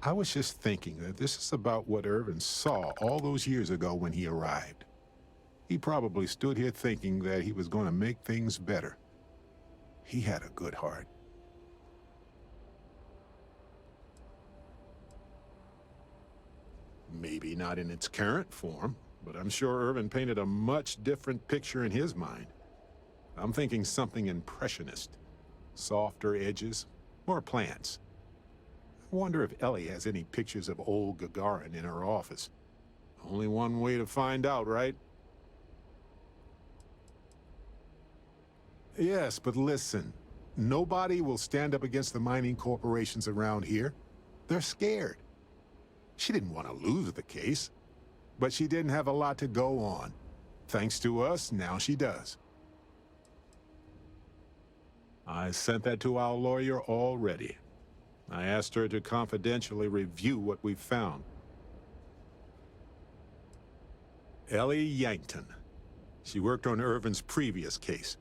I was just thinking that this is about what Irvin saw all those years ago when he arrived. He probably stood here thinking that he was going to make things better. He had a good heart. Maybe not in its current form, but I'm sure Irvin painted a much different picture in his mind. I'm thinking something impressionist. Softer edges, more plants. I wonder if Ellie has any pictures of old Gagarin in her office. Only one way to find out, right? Yes, but listen. Nobody will stand up against the mining corporations around here. They're scared. She didn't want to lose the case, but she didn't have a lot to go on. Thanks to us, now she does. I sent that to our lawyer already. I asked her to confidentially review what we've found. Ellie Yankton. She worked on Irvin's previous case.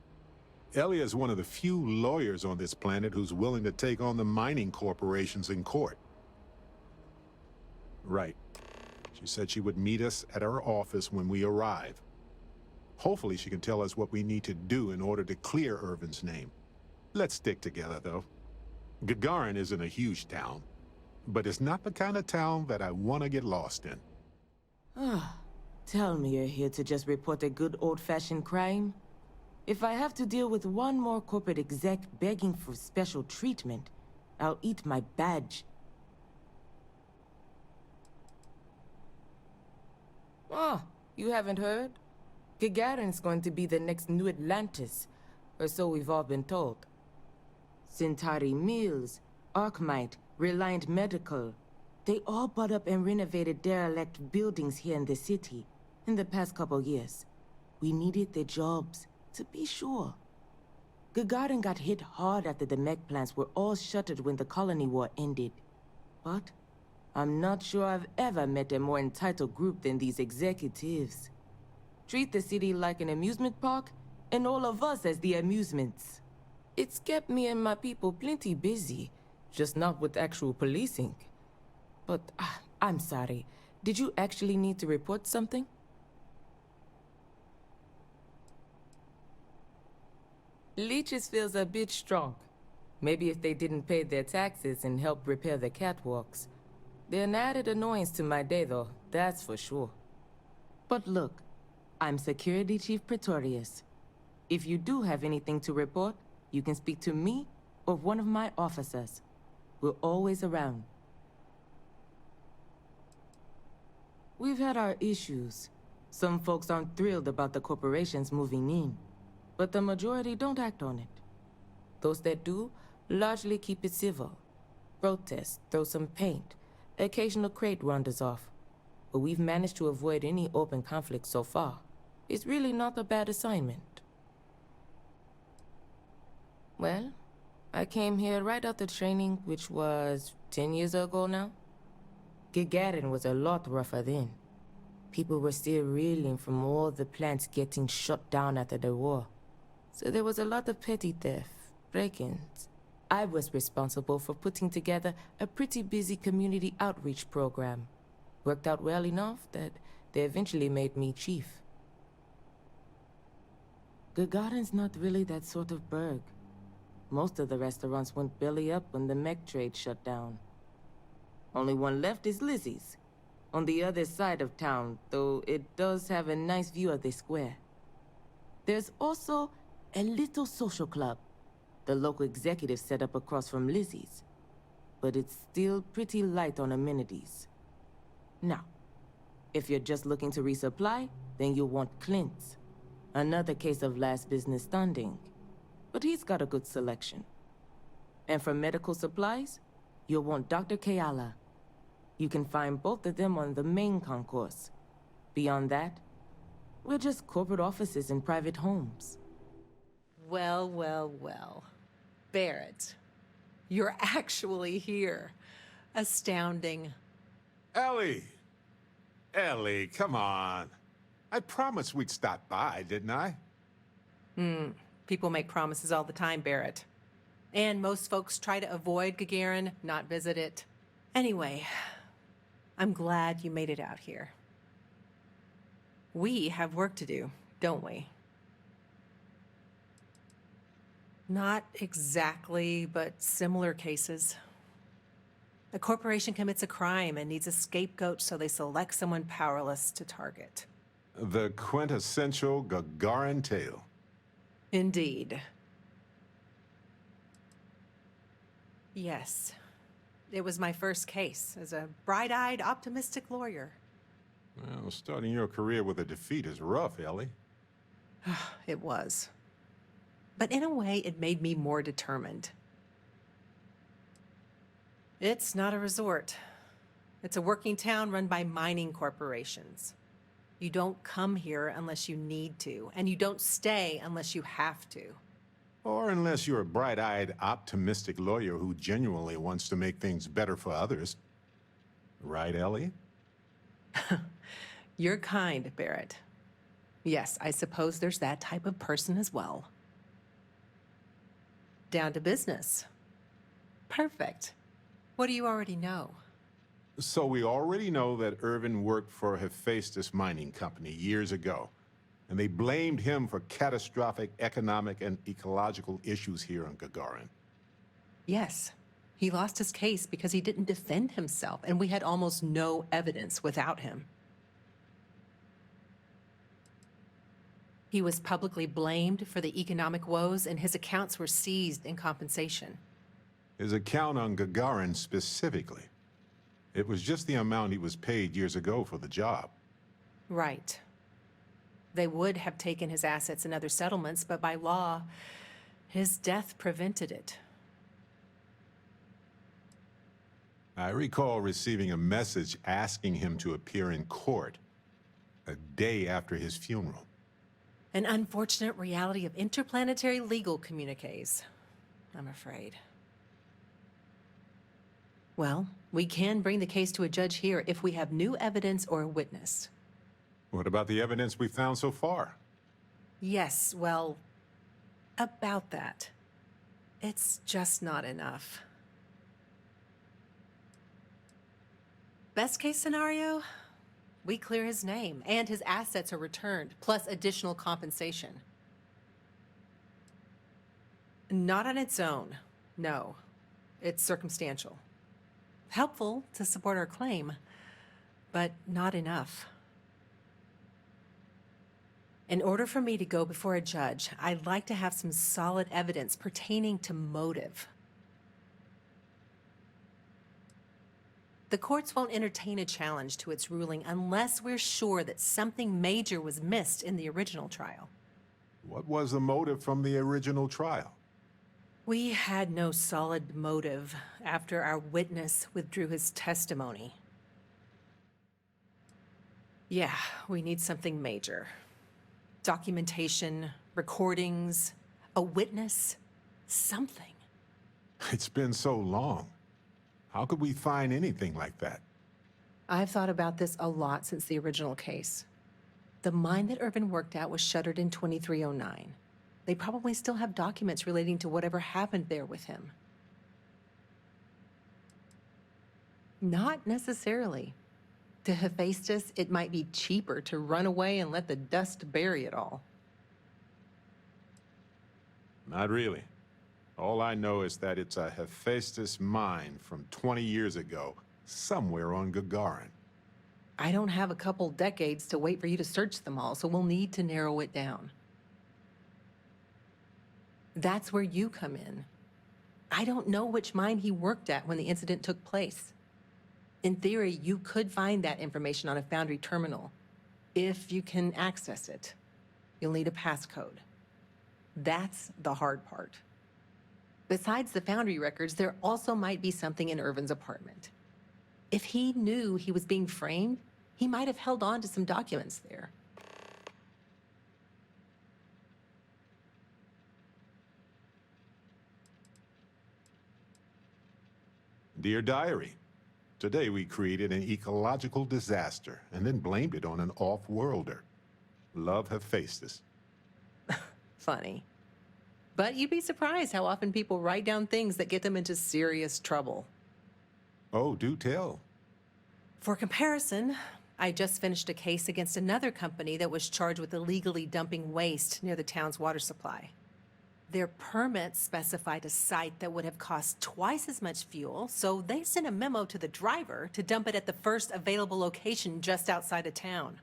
Ellie is one of the few lawyers on this planet who's willing to take on the mining corporations in court. Right. She said she would meet us at our office when we arrive. Hopefully she can tell us what we need to do in order to clear Irvin's name. Let's stick together, though. Gagarin isn't a huge town, but it's not the kind of town that I want to get lost in. Ah, tell me you're here to just report a good old-fashioned crime? If I have to deal with one more corporate exec begging for special treatment, I'll eat my badge. Oh, you haven't heard? Gagarin's going to be the next New Atlantis, or so we've all been told. Centauri Mills, Arcmite, Reliant Medical, they all bought up and renovated derelict buildings here in the city in the past couple years. We needed their jobs, to be sure. Gagarin got hit hard after the mech plants were all shuttered when the colony war ended. But I'm not sure I've ever met a more entitled group than these executives. Treat the city like an amusement park, and all of us as the amusements. It's kept me and my people plenty busy, just not with actual policing. But, I'm sorry. Did you actually need to report something? Leeches feels a bit strong. Maybe if they didn't pay their taxes and help repair the catwalks. They're an added annoyance to my day, though, that's for sure. But look, I'm Security Chief Pretorius. If you do have anything to report, you can speak to me or one of my officers. We're always around. We've had our issues. Some folks aren't thrilled about the corporations moving in, but the majority don't act on it. Those that do largely keep it civil. Protest, throw some paint, occasional crate wanders off. But we've managed to avoid any open conflict so far. It's really not a bad assignment. Well, I came here right after training, which was 10 years ago now. Gagarin was a lot rougher then. People were still reeling from all the plants getting shut down after the war. So there was a lot of petty theft, break-ins. I was responsible for putting together a pretty busy community outreach program. Worked out well enough that they eventually made me chief. Gagarin's not really that sort of burg. Most of the restaurants went belly up when the mech trade shut down. Only one left is Lizzie's, on the other side of town, though it does have a nice view of the square. There's also a little social club the local executive set up across from Lizzie's, but it's still pretty light on amenities. Now, if you're just looking to resupply, then you'll want Clint's. Another case of last business standing, but he's got a good selection. And for medical supplies, you'll want Dr. Kayala. You can find both of them on the main concourse. Beyond that, we're just corporate offices and private homes. Well, well, well. Barrett, you're actually here. Astounding. Ellie! Ellie, come on. I promised we'd stop by, didn't I? People make promises all the time, Barrett. And most folks try to avoid Gagarin, not visit it. Anyway, I'm glad you made it out here. We have work to do, don't we? Not exactly, but similar cases. A corporation commits a crime and needs a scapegoat, so they select someone powerless to target. The quintessential Gagarin tale. Indeed. Yes. It was my first case as a bright-eyed, optimistic lawyer. Well, starting your career with a defeat is rough, Ellie. It was. But in a way, it made me more determined. It's not a resort. It's a working town run by mining corporations. You don't come here unless you need to, and you don't stay unless you have to. Or unless you're a bright-eyed, optimistic lawyer who genuinely wants to make things better for others. Right, Ellie? You're kind, Barrett. Yes, I suppose there's that type of person as well. Down to business. Perfect. What do you already know? So we already know that Irvin worked for Hephaestus Mining Company years ago, and they blamed him for catastrophic economic and ecological issues here on Gagarin. Yes. He lost his case because he didn't defend himself, and we had almost no evidence without him. He was publicly blamed for the economic woes, and his accounts were seized in compensation. His account on Gagarin specifically. It was just the amount he was paid years ago for the job. Right. They would have taken his assets and other settlements, but by law, his death prevented it. I recall receiving a message asking him to appear in court a day after his funeral. An unfortunate reality of interplanetary legal communiques, I'm afraid. Well, we can bring the case to a judge here if we have new evidence or a witness. What about the evidence we found so far? Yes, well, about that. It's just not enough. Best case scenario, we clear his name and his assets are returned, plus additional compensation. Not on its own, no. It's circumstantial. Helpful to support our claim, but not enough. In order for me to go before a judge, I'd like to have some solid evidence pertaining to motive. The courts won't entertain a challenge to its ruling unless we're sure that something major was missed in the original trial. What was the motive from the original trial? We had no solid motive after our witness withdrew his testimony. Yeah, we need something major. Documentation, recordings, a witness, something. It's been so long. How could we find anything like that? I've thought about this a lot since the original case. The mine that Irvin worked at was shuttered in 2309. They probably still have documents relating to whatever happened there with him. Not necessarily. To Hephaestus, it might be cheaper to run away and let the dust bury it all. Not really. All I know is that it's a Hephaestus mine from 20 years ago, somewhere on Gagarin. I don't have a couple decades to wait for you to search them all, so we'll need to narrow it down. That's where you come in. I don't know which mine he worked at when the incident took place. In theory, you could find that information on a Foundry terminal, if you can access it. You'll need a passcode. That's the hard part. Besides the Foundry records, there also might be something in Irvin's apartment. If he knew he was being framed, he might have held on to some documents there. Dear Diary, today we created an ecological disaster and then blamed it on an off-worlder. Love Hephaestus. Funny. But you'd be surprised how often people write down things that get them into serious trouble. Oh, do tell. For comparison, I just finished a case against another company that was charged with illegally dumping waste near the town's water supply. Their permits specified a site that would have cost twice as much fuel, so they sent a memo to the driver to dump it at the first available location just outside of town.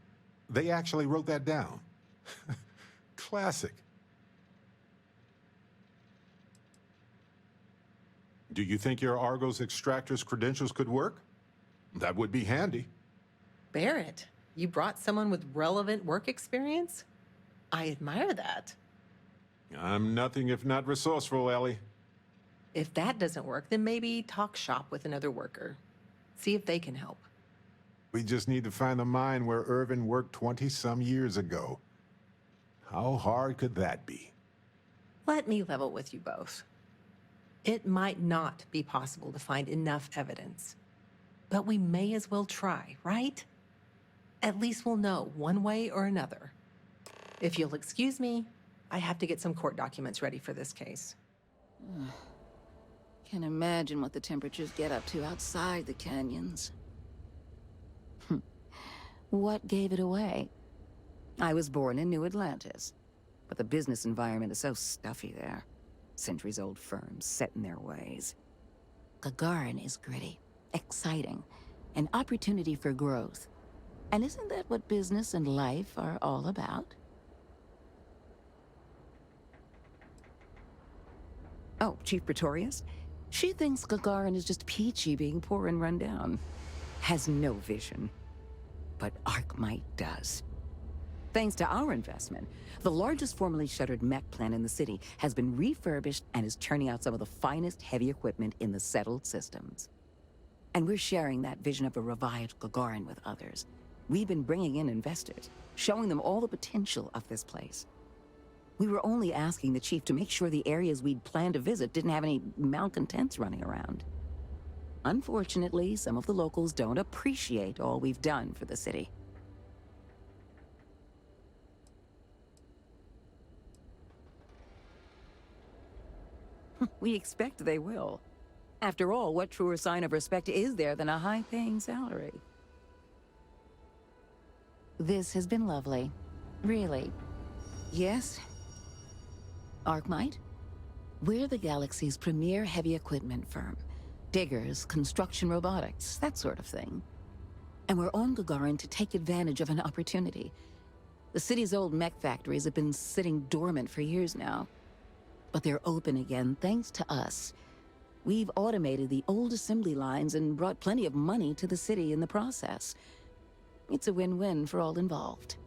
They actually wrote that down. Classic. Do you think your Argos extractor's credentials could work? That would be handy. Barrett, you brought someone with relevant work experience? I admire that. I'm nothing if not resourceful, Ellie. If that doesn't work, then maybe talk shop with another worker. See if they can help. We just need to find the mine where Irvin worked 20-some years ago. How hard could that be? Let me level with you both. It might not be possible to find enough evidence, but we may as well try, right? At least we'll know one way or another. If you'll excuse me, I have to get some court documents ready for this case. Can't imagine what the temperatures get up to outside the canyons. What gave it away? I was born in New Atlantis, but the business environment is so stuffy there. Centuries-old firms set in their ways. Gagarin is gritty, exciting, an opportunity for growth. And isn't that what business and life are all about? Oh, Chief Pretorius? She thinks Gagarin is just peachy being poor and run down. Has no vision. But Arkmite does. Thanks to our investment, the largest formerly shuttered mech plant in the city has been refurbished and is churning out some of the finest heavy equipment in the settled systems. And we're sharing that vision of a revived Gagarin with others. We've been bringing in investors, showing them all the potential of this place. We were only asking the chief to make sure the areas we'd planned to visit didn't have any malcontents running around. Unfortunately, some of the locals don't appreciate all we've done for the city. We expect they will. After all, what truer sign of respect is there than a high-paying salary? This has been lovely. Really. Yes? Arkmite? We're the galaxy's premier heavy equipment firm. Diggers, construction robotics, that sort of thing. And we're on Gagarin to take advantage of an opportunity. The city's old mech factories have been sitting dormant for years now. But they're open again thanks to us. We've automated the old assembly lines and brought plenty of money to the city in the process. It's a win-win for all involved.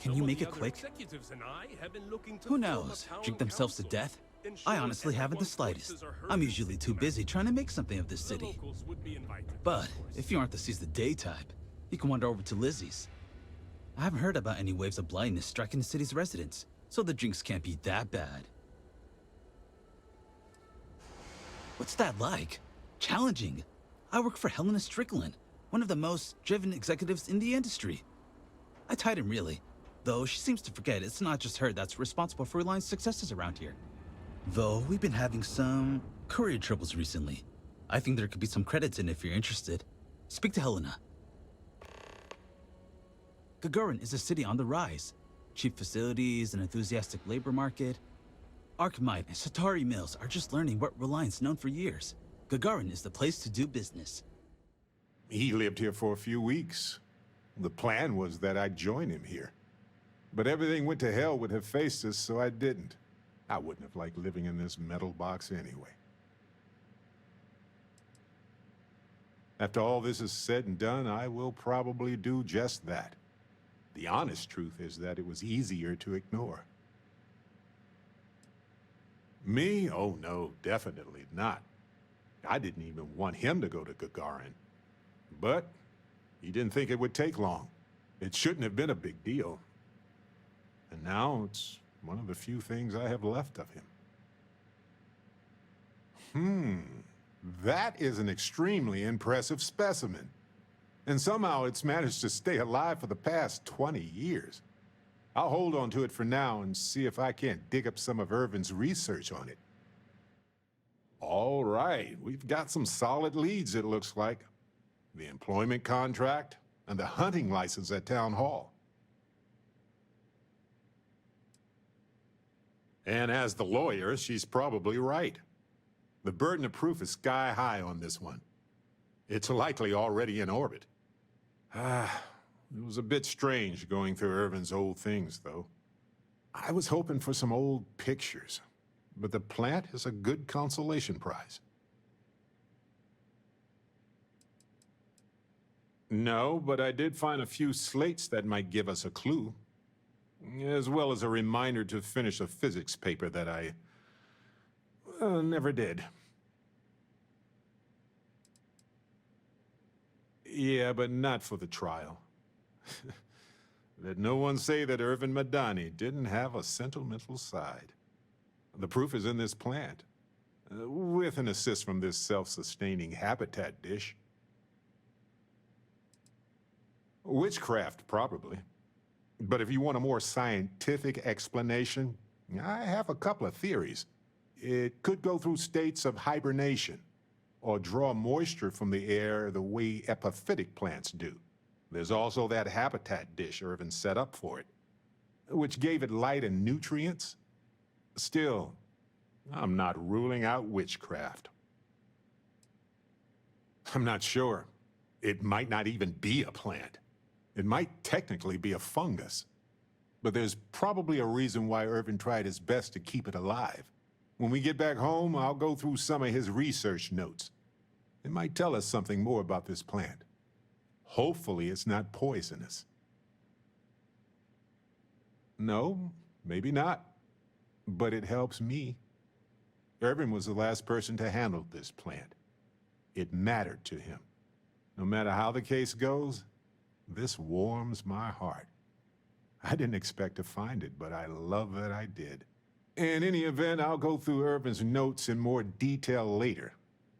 Can you make it quick? Who knows? Drink themselves to death? I honestly haven't the slightest. I'm usually too busy trying to make something of this city. But if you aren't the seize the day type, you can wander over to Lizzie's. I haven't heard about any waves of blindness striking the city's residents, so the drinks can't be that bad. What's that like? Challenging. I work for Helena Strickland, one of the most driven executives in the industry. I Titan really, though she seems to forget it's not just her that's responsible for Reliant's successes around here. Though we've been having some courier troubles recently. I think there could be some credits in if you're interested. Speak to Helena. Gagarin is a city on the rise. Cheap facilities, an enthusiastic labor market. Arkmite and Satari Mills are just learning what Reliant's known for years. Gagarin is the place to do business. He lived here for a few weeks. The plan was that I'd join him here. But everything went to hell with Hephaestus, so I didn't. I wouldn't have liked living in this metal box anyway. After all this is said and done, I will probably do just that. The honest truth is that it was easier to ignore. Me? Oh no, definitely not. I didn't even want him to go to Gagarin. But he didn't think it would take long. It shouldn't have been a big deal. And now it's one of the few things I have left of him. That is an extremely impressive specimen. And somehow it's managed to stay alive for the past 20 years. I'll hold on to it for now and see if I can't dig up some of Irvin's research on it. All right, we've got some solid leads, it looks like. The employment contract and the hunting license at Town Hall. And as the lawyer, she's probably right. The burden of proof is sky high on this one. It's likely already in orbit. It was a bit strange going through Irvin's old things, though. I was hoping for some old pictures, but the plant is a good consolation prize. No, but I did find a few slates that might give us a clue, as well as a reminder to finish a physics paper that I never did. Yeah, but not for the trial. Let no one say that Irvin Madani didn't have a sentimental side. The proof is in this plant, with an assist from this self-sustaining habitat dish. Witchcraft, probably. But if you want a more scientific explanation, I have a couple of theories. It could go through states of hibernation, or draw moisture from the air the way epiphytic plants do. There's also that habitat dish Irvin set up for it, which gave it light and nutrients. Still, I'm not ruling out witchcraft. I'm not sure. It might not even be a plant. It might technically be a fungus. But there's probably a reason why Irvin tried his best to keep it alive. When we get back home, I'll go through some of his research notes. It might tell us something more about this plant. Hopefully it's not poisonous. No, maybe not. But it helps me. Irvin was the last person to handle this plant. It mattered to him. No matter how the case goes, this warms my heart. I didn't expect to find it, but I love that I did. In any event, I'll go through Irvin's notes in more detail later.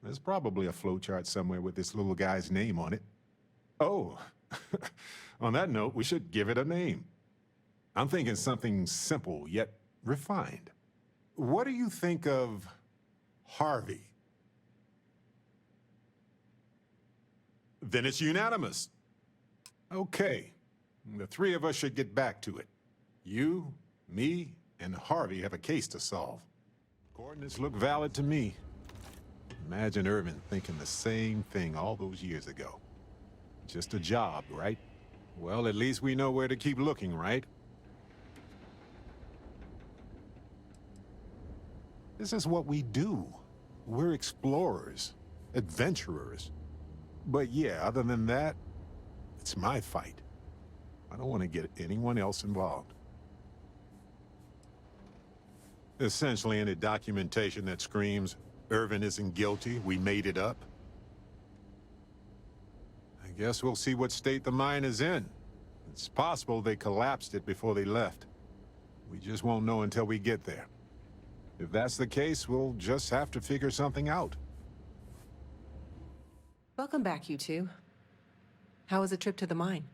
There's probably a flowchart somewhere with this little guy's name on it. Oh, on that note, we should give it a name. I'm thinking something simple yet refined. What do you think of Harvey? Then it's unanimous. Okay, the three of us should get back to it. You, me, and Harvey have a case to solve. Coordinates look valid to me. Imagine Irvin thinking the same thing all those years ago. Just a job, right? Well, at least we know where to keep looking, right? This is what we do. We're explorers, adventurers. But yeah, other than that, it's my fight. I don't want to get anyone else involved. Essentially, any documentation that screams, Irvin isn't guilty, we made it up. I guess we'll see what state the mine is in. It's possible they collapsed it before they left. We just won't know until we get there. If that's the case, we'll just have to figure something out. Welcome back, you two. How was the trip to the mine?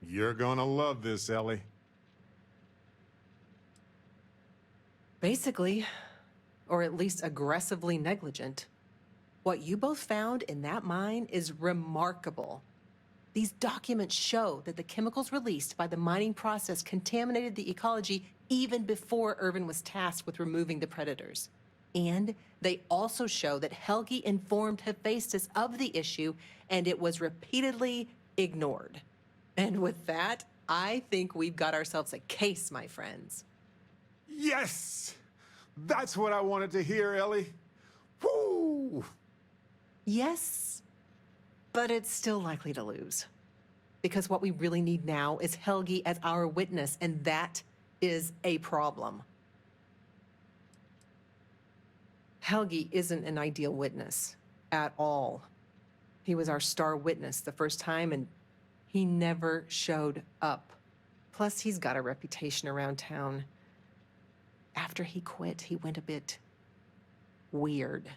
You're gonna love this, Ellie. Basically, or at least aggressively negligent. What you both found in that mine is remarkable. These documents show that the chemicals released by the mining process contaminated the ecology even before Irvin was tasked with removing the predators. And they also show that Helgi informed Hephaestus of the issue, and it was repeatedly ignored. And with that, I think we've got ourselves a case, my friends. Yes! That's what I wanted to hear, Ellie. Woo! Yes, but it's still likely to lose. Because what we really need now is Helgi as our witness, and that is a problem. Helgi isn't an ideal witness at all. He was our star witness the first time, and he never showed up. Plus, he's got a reputation around town. After he quit, he went a bit weird.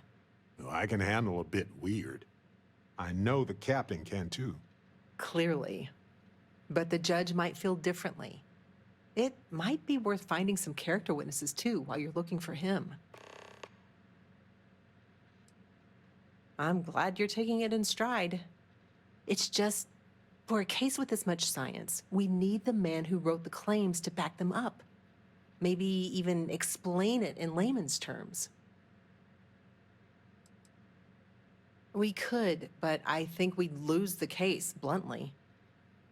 I can handle a bit weird. I know the captain can too. Clearly. But the judge might feel differently. It might be worth finding some character witnesses too while you're looking for him. I'm glad you're taking it in stride. It's just, for a case with this much science, we need the man who wrote the claims to back them up. Maybe even explain it in layman's terms. We could, but I think we'd lose the case, bluntly.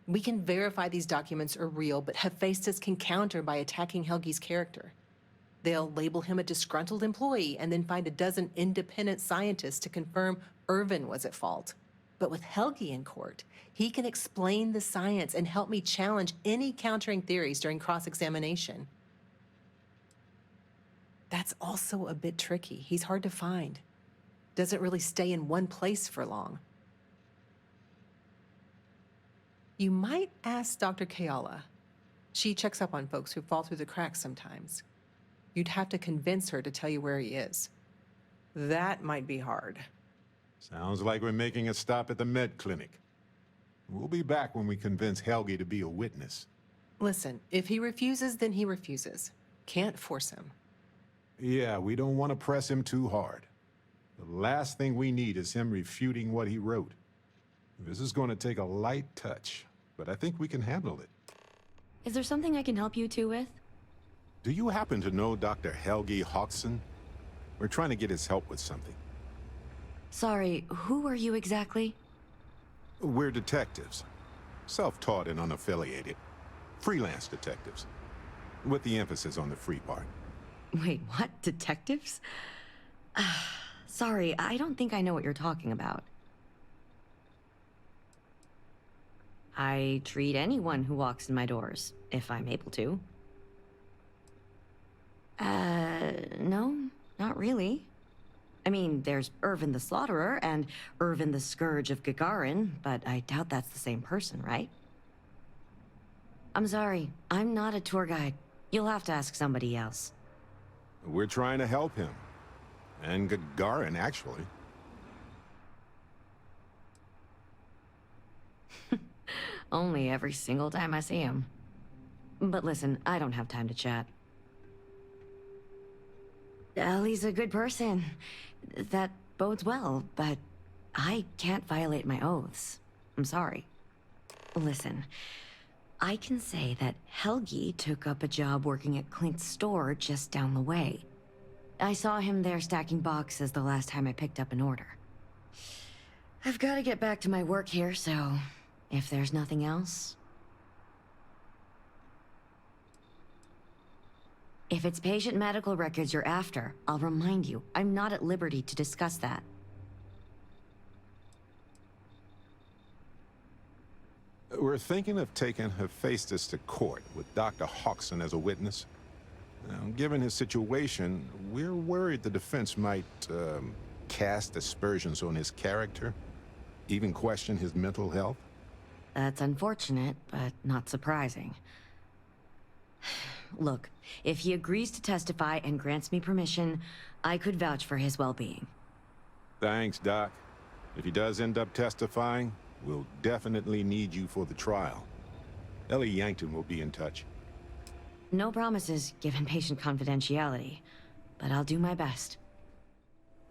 We can verify these documents are real, but Hephaestus can counter by attacking Helgi's character. They'll label him a disgruntled employee and then find a dozen independent scientists to confirm Irvin was at fault. But with Helgi in court, he can explain the science and help me challenge any countering theories during cross-examination. That's also a bit tricky. He's hard to find. Doesn't really stay in one place for long. You might ask Dr. Kayala. She checks up on folks who fall through the cracks sometimes. You'd have to convince her to tell you where he is. That might be hard. Sounds like we're making a stop at the med clinic. We'll be back when we convince Helgi to be a witness. Listen, if he refuses, then he refuses. Can't force him. Yeah, we don't want to press him too hard. The last thing we need is him refuting what he wrote. This is going to take a light touch, but I think we can handle it. Is there something I can help you two with? Do you happen to know Dr. Helgi Hodgson? We're trying to get his help with something. Sorry, who are you exactly? We're detectives. Self-taught and unaffiliated. Freelance detectives. With the emphasis on the free part. Wait, what? Detectives? Sorry, I don't think I know what you're talking about. I treat anyone who walks in my doors, if I'm able to. No, not really. I mean, there's Irvin the Slaughterer and Irvin the Scourge of Gagarin, but I doubt that's the same person, right? I'm sorry, I'm not a tour guide. You'll have to ask somebody else. We're trying to help him. And Gagarin, actually. Only every single time I see him. But listen, I don't have time to chat. Ellie's a good person. That bodes well, but I can't violate my oaths. I'm sorry. Listen, I can say that Helgi took up a job working at Clint's store just down the way. I saw him there stacking boxes the last time I picked up an order. I've got to get back to my work here, so if there's nothing else... If it's patient medical records you're after, I'll remind you, I'm not at liberty to discuss that. We're thinking of taking Hephaestus to court with Dr. Hodgson as a witness. Now, given his situation, we're worried the defense might, cast aspersions on his character, even question his mental health. That's unfortunate, but not surprising. Look, if he agrees to testify and grants me permission, I could vouch for his well-being. Thanks, Doc. If he does end up testifying, we'll definitely need you for the trial. Ellie Yankton will be in touch. No promises, given patient confidentiality, but I'll do my best.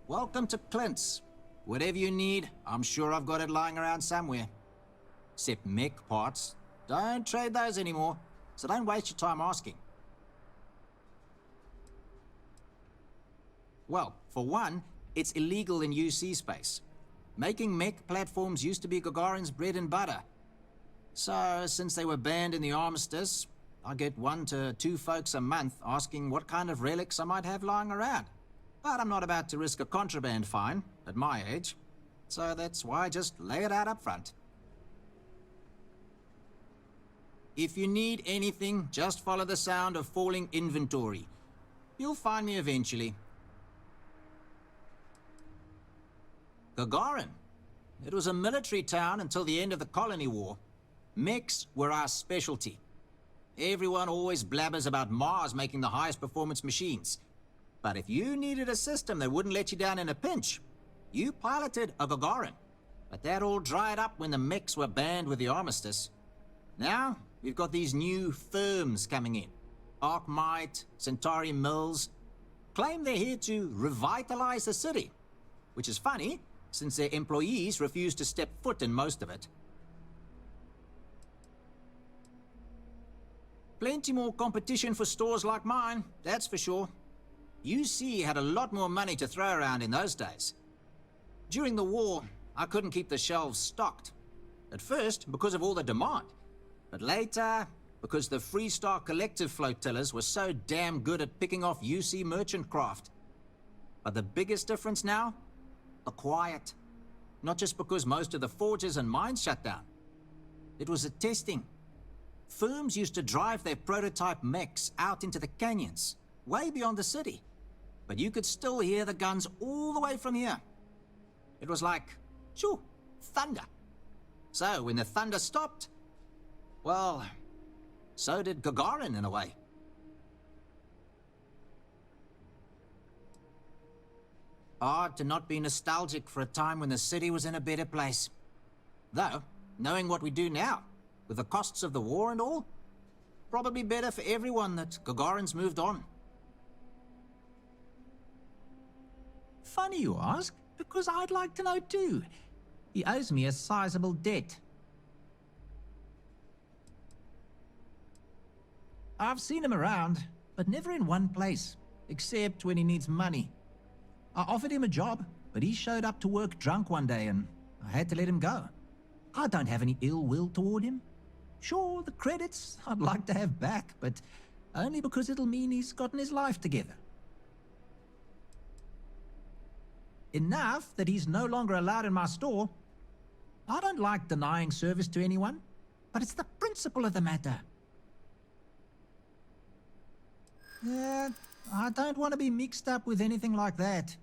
Welcome to Clint's. Whatever you need, I'm sure I've got it lying around somewhere. Except mech parts. Don't trade those anymore, so don't waste your time asking. Well, for one, it's illegal in UC space. Making mech platforms used to be Gagarin's bread and butter. So, since they were banned in the armistice, I get 1 to 2 folks a month asking what kind of relics I might have lying around. But I'm not about to risk a contraband fine at my age. So that's why I just lay it out up front. If you need anything, just follow the sound of falling inventory. You'll find me eventually. Gagarin. It was a military town until the end of the Colony War. Mechs were our specialty. Everyone always blabbers about Mars making the highest performance machines. But if you needed a system that wouldn't let you down in a pinch, you piloted a Gagarin. But that all dried up when the mechs were banned with the armistice. Now, we've got these new firms coming in. Arkmite, Centauri Mills. Claim they're here to revitalize the city. Which is funny, since their employees refused to step foot in most of it. Plenty more competition for stores like mine, that's for sure. UC had a lot more money to throw around in those days. During the war, I couldn't keep the shelves stocked. At first, because of all the demand. But later, because the Freestar Collective flotillas were so damn good at picking off UC merchant craft. But the biggest difference now? The quiet. Not just because most of the forges and mines shut down. It was the testing. Firms used to drive their prototype mechs out into the canyons, way beyond the city. But you could still hear the guns all the way from here. It was like, shoo, thunder. So when the thunder stopped, well, so did Gagarin in a way. Hard to not be nostalgic for a time when the city was in a better place. Though, knowing what we do now, with the costs of the war and all, probably better for everyone that Gagarin's moved on. Funny you ask, because I'd like to know too. He owes me a sizable debt. I've seen him around, but never in one place, except when he needs money. I offered him a job, but he showed up to work drunk one day and I had to let him go. I don't have any ill will toward him. Sure, the credits I'd like to have back, but only because it'll mean he's gotten his life together. Enough that he's no longer allowed in my store. I don't like denying service to anyone, but it's the principle of the matter. I don't want to be mixed up with anything like that.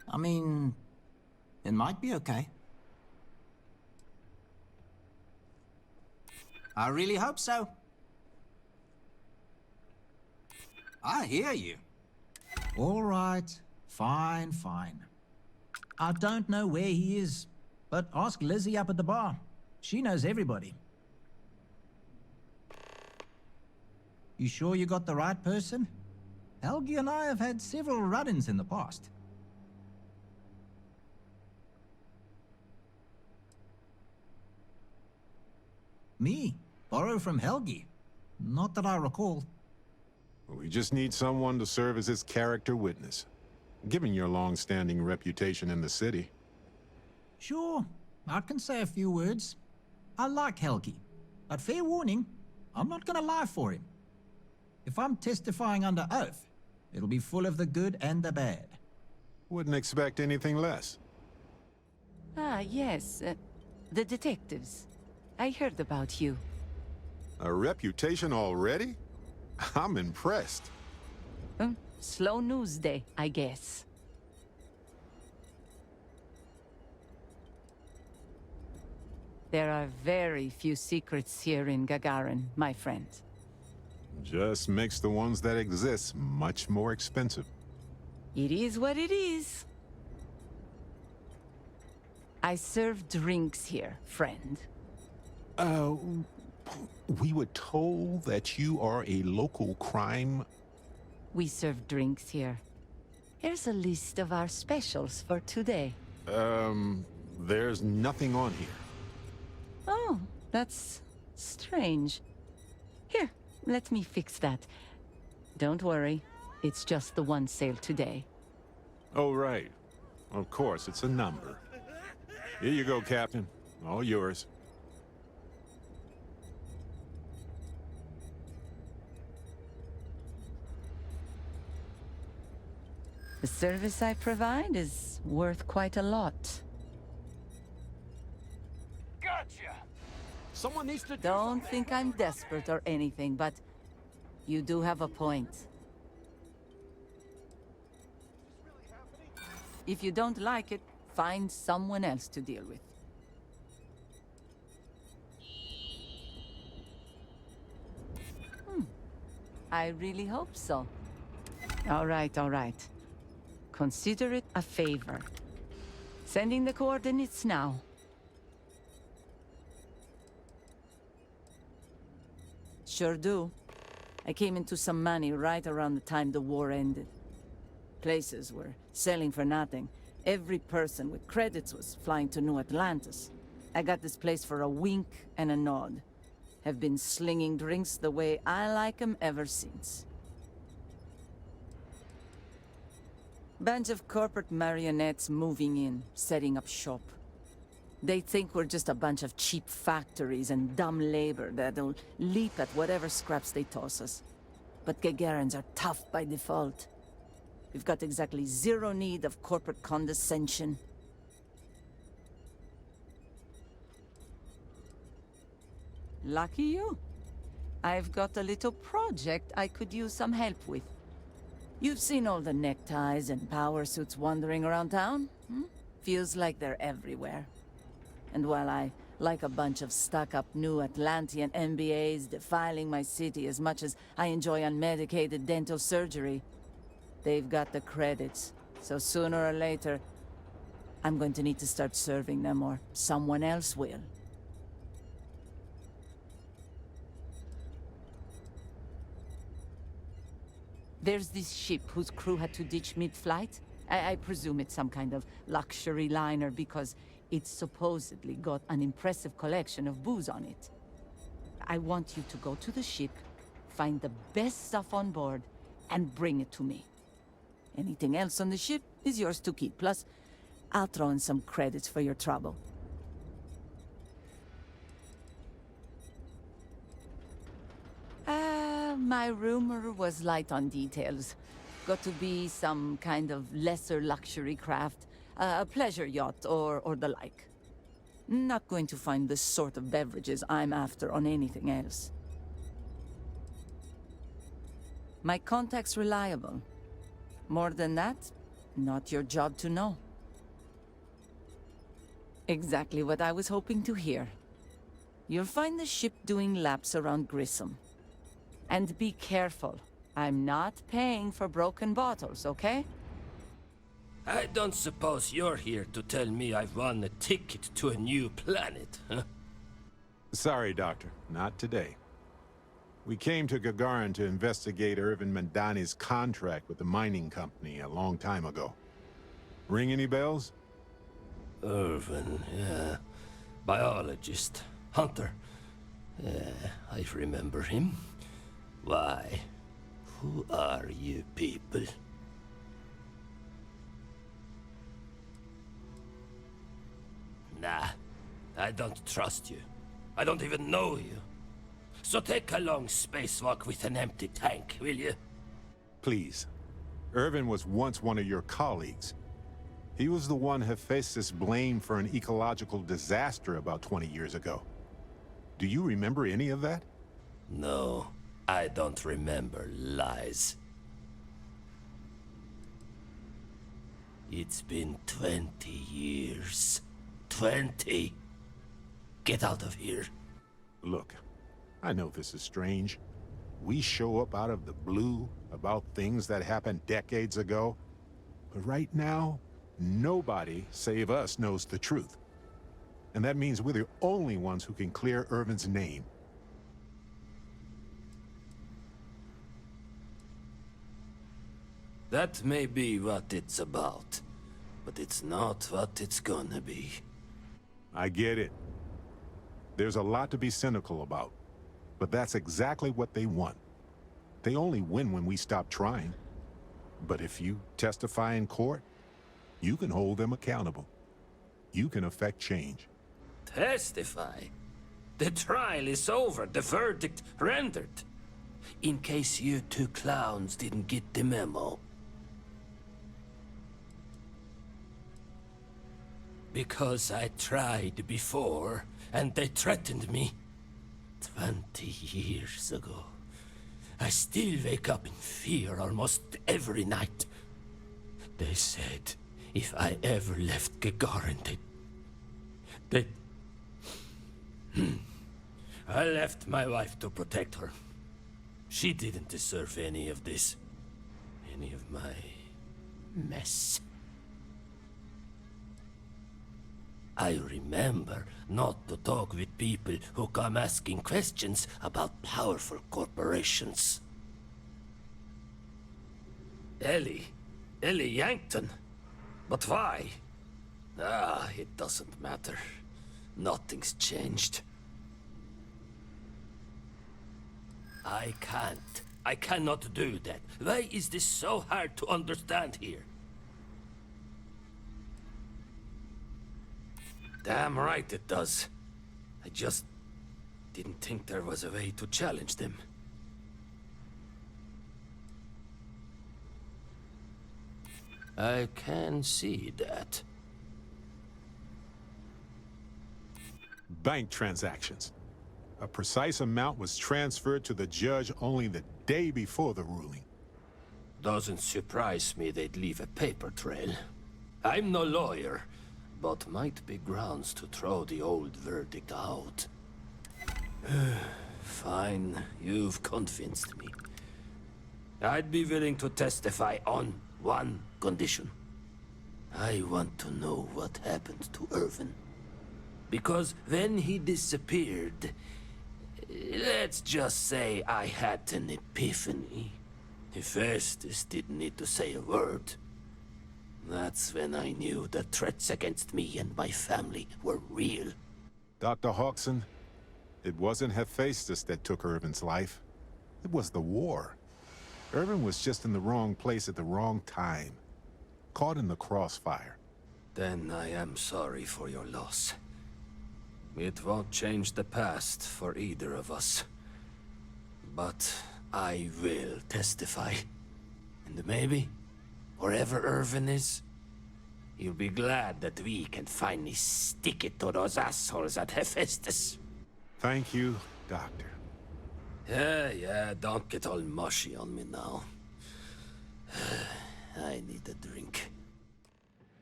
I mean, it might be okay. I really hope so. I hear you. All right, fine. I don't know where he is, but ask Lizzie up at the bar. She knows everybody. You sure you got the right person? Helgi and I have had several run-ins in the past. Me? Borrow from Helgi? Not that I recall. We just need someone to serve as his character witness, given your long-standing reputation in the city. Sure, I can say a few words. I like Helgi, but fair warning, I'm not gonna lie for him. If I'm testifying under oath, it'll be full of the good and the bad. Wouldn't expect anything less. Ah, yes. The detectives. I heard about you. A reputation already? I'm impressed. Slow news day, I guess. There are very few secrets here in Gagarin, my friend. Just makes the ones that exist much more expensive. It is what it is. I serve drinks here, friend. We were told that you are a local crime. We serve drinks here. Here's a list of our specials for today. There's nothing on here. Oh, that's strange. Here, let me fix that. Don't worry, it's just the one sale today. Oh, right. Of course, it's a number. Here you go, Captain. All yours. The service I provide is worth quite a lot. Gotcha! Someone needs to Don't think I'm desperate or anything, but you do have a point. If you don't like it, find someone else to deal with. I really hope so. All right. Consider it a favor. Sending the coordinates now. Sure do. I came into some money right around the time the war ended. Places were selling for nothing. Every person with credits was flying to New Atlantis. I got this place for a wink and a nod. Have been slinging drinks the way I like 'em ever since. Bunch of corporate marionettes moving in, setting up shop. They think we're just a bunch of cheap factories and dumb labor that'll leap at whatever scraps they toss us. But Gagarins are tough by default. We've got exactly zero need of corporate condescension. Lucky you. I've got a little project I could use some help with. You've seen all the neckties and power suits wandering around town? Feels like they're everywhere. And while I like a bunch of stuck-up New Atlantean MBAs defiling my city as much as I enjoy unmedicated dental surgery, they've got the credits. So sooner or later, I'm going to need to start serving them, or someone else will. There's this ship whose crew had to ditch mid-flight. I presume it's some kind of luxury liner because it's supposedly got an impressive collection of booze on it. I want you to go to the ship, find the best stuff on board, and bring it to me. Anything else on the ship is yours to keep. Plus, I'll throw in some credits for your trouble. My rumor was light on details. Got to be some kind of lesser luxury craft, a pleasure yacht or the like. Not going to find the sort of beverages I'm after on anything else. My contact's reliable. More than that, not your job to know. Exactly what I was hoping to hear. You'll find the ship doing laps around Grissom. And be careful. I'm not paying for broken bottles, okay? I don't suppose you're here to tell me I've won a ticket to a new planet, huh? Sorry, Doctor. Not today. We came to Gagarin to investigate Irvin Mandani's contract with the mining company a long time ago. Ring any bells? Irvin, yeah. Biologist. Hunter. Yeah, I remember him. Why? Who are you people? Nah, I don't trust you. I don't even know you. So take a long spacewalk with an empty tank, will you? Please. Irvin was once one of your colleagues. He was the one Hephaestus blamed for an ecological disaster about 20 years ago. Do you remember any of that? No, I don't remember lies. It's been 20 years. 20! Get out of here. Look, I know this is strange. We show up out of the blue about things that happened decades ago. But right now, nobody save us knows the truth. And that means we're the only ones who can clear Irvin's name. That may be what it's about, but it's not what it's gonna be. I get it. There's a lot to be cynical about, but that's exactly what they want. They only win when we stop trying. But if you testify in court, you can hold them accountable. You can affect change. Testify? The trial is over, the verdict rendered. In case you two clowns didn't get the memo. Because I tried before, and they threatened me. 20 years ago. I still wake up in fear almost every night. They said if I ever left Gagarin, they... I left my wife to protect her. She didn't deserve any of this. Any of my mess. I remember not to talk with people who come asking questions about powerful corporations. Ellie, Ellie Yankton? But why? Ah, it doesn't matter. Nothing's changed. I can't. I cannot do that. Why is this so hard to understand here? Damn right it does. I just didn't think there was a way to challenge them. I can see that. Bank transactions. A precise amount was transferred to the judge only the day before the ruling. Doesn't surprise me they'd leave a paper trail. I'm no lawyer, but might be grounds to throw the old verdict out. Fine, you've convinced me. I'd be willing to testify on one condition. I want to know what happened to Irvin. Because when he disappeared, let's just say I had an epiphany. Hephaestus didn't need to say a word. That's when I knew the threats against me and my family were real. Dr. Hawkson, it wasn't Hephaestus that took Irvin's life. It was the war. Irvin was just in the wrong place at the wrong time. Caught in the crossfire. Then I am sorry for your loss. It won't change the past for either of us. But I will testify. And maybe, wherever Irvin is, he'll be glad that we can finally stick it to those assholes at Hephaestus. Thank you, Doctor. Yeah, don't get all mushy on me now. I need a drink.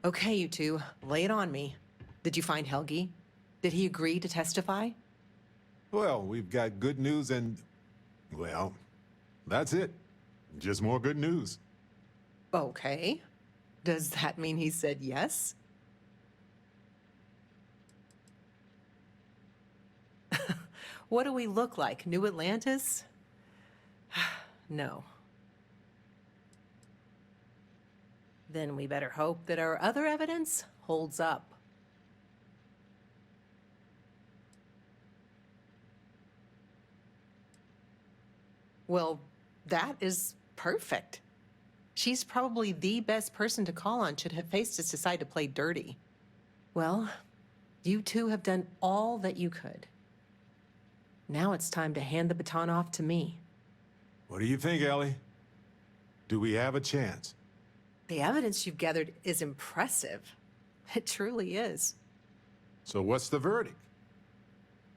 Okay, you two, lay it on me. Did you find Helgi? Did he agree to testify? Well, we've got good news and... well, that's it. Just more good news. Okay. Does that mean he said yes? What do we look like? New Atlantis? No. Then we better hope that our other evidence holds up. Well, that is perfect. She's probably the best person to call on should Hephaestus decide to play dirty. Well, you two have done all that you could. Now it's time to hand the baton off to me. What do you think, Ellie? Do we have a chance? The evidence you've gathered is impressive. It truly is. So what's the verdict?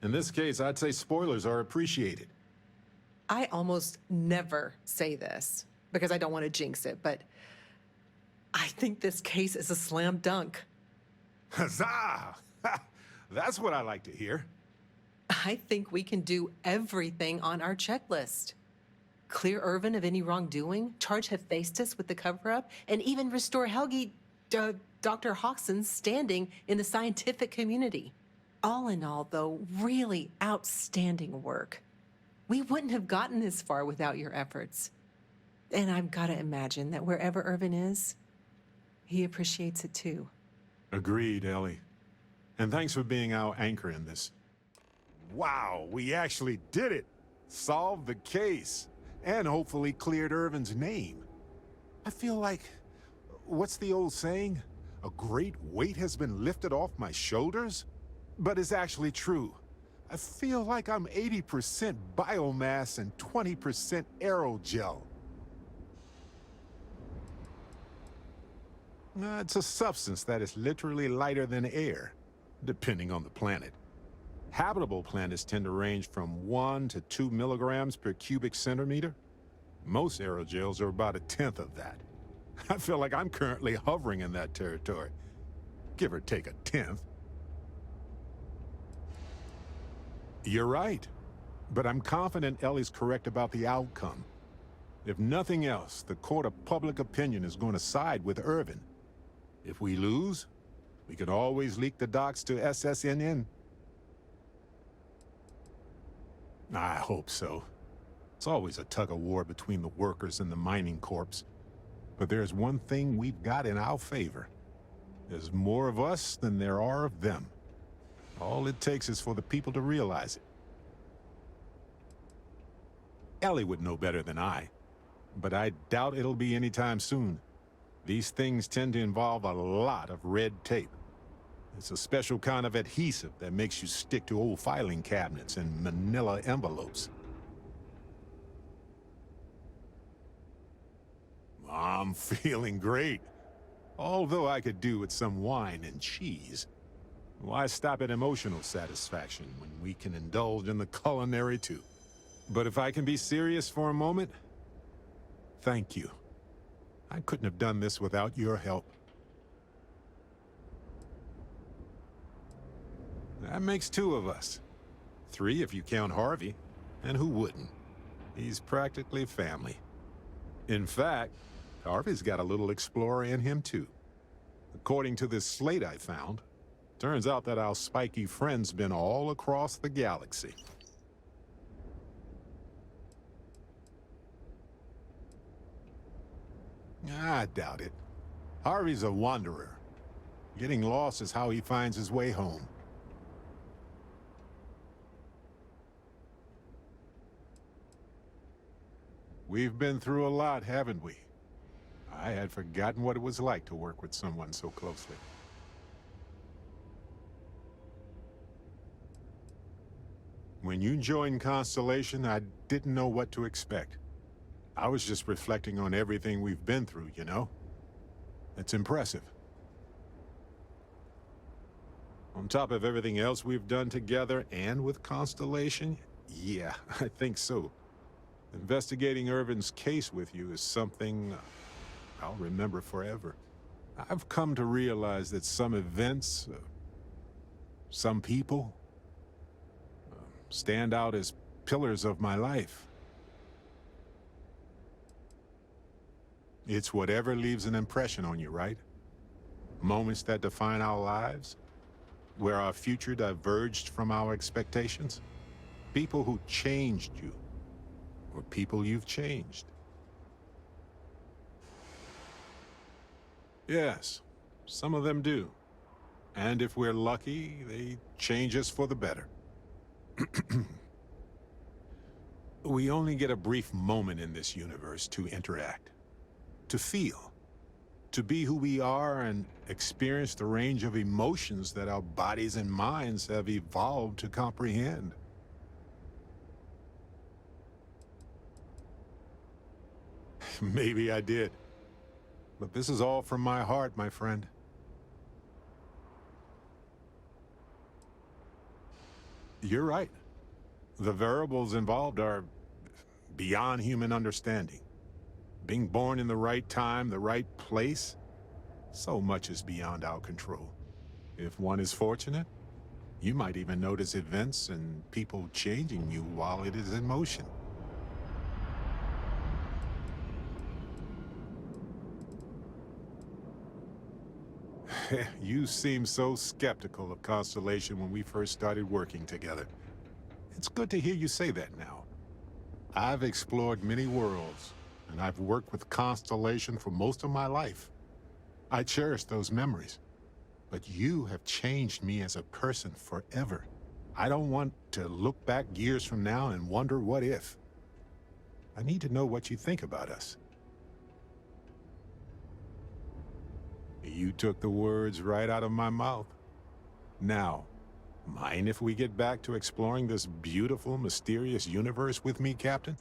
In this case, I'd say spoilers are appreciated. I almost never say this because I don't want to jinx it, but I think this case is a slam dunk. Huzzah! That's what I like to hear. I think we can do everything on our checklist. Clear Irvin of any wrongdoing, charge Hephaestus with the cover-up, and even restore Helgi, Dr. Hawkson's standing in the scientific community. All in all, though, really outstanding work. We wouldn't have gotten this far without your efforts. And I've got to imagine that wherever Irvin is, he appreciates it too. Agreed, Ellie. And thanks for being our anchor in this. Wow, we actually did it! Solved the case. And hopefully cleared Irvin's name. I feel like... what's the old saying? A great weight has been lifted off my shoulders? But it's actually true. I feel like I'm 80% biomass and 20% aerogel. It's a substance that is literally lighter than air, depending on the planet. Habitable planets tend to range from 1 to 2 milligrams per cubic centimeter. Most aerogels are about 1/10 of that. I feel like I'm currently hovering in that territory. Give or take 1/10. You're right, but I'm confident Ellie's correct about the outcome. If nothing else, the court of public opinion is going to side with Irvin. If we lose, we can always leak the docs to SSNN. I hope so. It's always a tug-of-war between the workers and the mining corps. But there's one thing we've got in our favor. There's more of us than there are of them. All it takes is for the people to realize it. Ellie would know better than I, but I doubt it'll be anytime soon. These things tend to involve a lot of red tape. It's a special kind of adhesive that makes you stick to old filing cabinets and manila envelopes. I'm feeling great. Although I could do with some wine and cheese. Why stop at emotional satisfaction when we can indulge in the culinary too? But if I can be serious for a moment, thank you. I couldn't have done this without your help. That makes two of us. Three if you count Harvey. And who wouldn't? He's practically family. In fact, Harvey's got a little explorer in him too. According to this slate I found, turns out that our spiky friend's been all across the galaxy. I doubt it. Harvey's a wanderer. Getting lost is how he finds his way home. We've been through a lot, haven't we? I had forgotten what it was like to work with someone so closely. When you joined Constellation, I didn't know what to expect. I was just reflecting on everything we've been through, you know? It's impressive. On top of everything else we've done together and with Constellation, yeah, I think so. Investigating Irvin's case with you is something I'll remember forever. I've come to realize that some events, some people, stand out as pillars of my life. It's whatever leaves an impression on you, right? Moments that define our lives, where our future diverged from our expectations. People who changed you, or people you've changed. Yes, some of them do. And if we're lucky, they change us for the better. We only get a brief moment in this universe to interact, to feel, to be who we are and experience the range of emotions that our bodies and minds have evolved to comprehend. Maybe I did. But this is all from my heart, my friend. You're right. The variables involved are beyond human understanding. Being born in the right time, the right place, so much is beyond our control. If one is fortunate, you might even notice events and people changing you while it is in motion. You seemed so skeptical of Constellation when we first started working together. It's good to hear you say that now. I've explored many worlds, and I've worked with Constellation for most of my life. I cherish those memories. But you have changed me as a person forever. I don't want to look back years from now and wonder what if. I need to know what you think about us. You took the words right out of my mouth. Now, mind if we get back to exploring this beautiful, mysterious universe with me, Captain?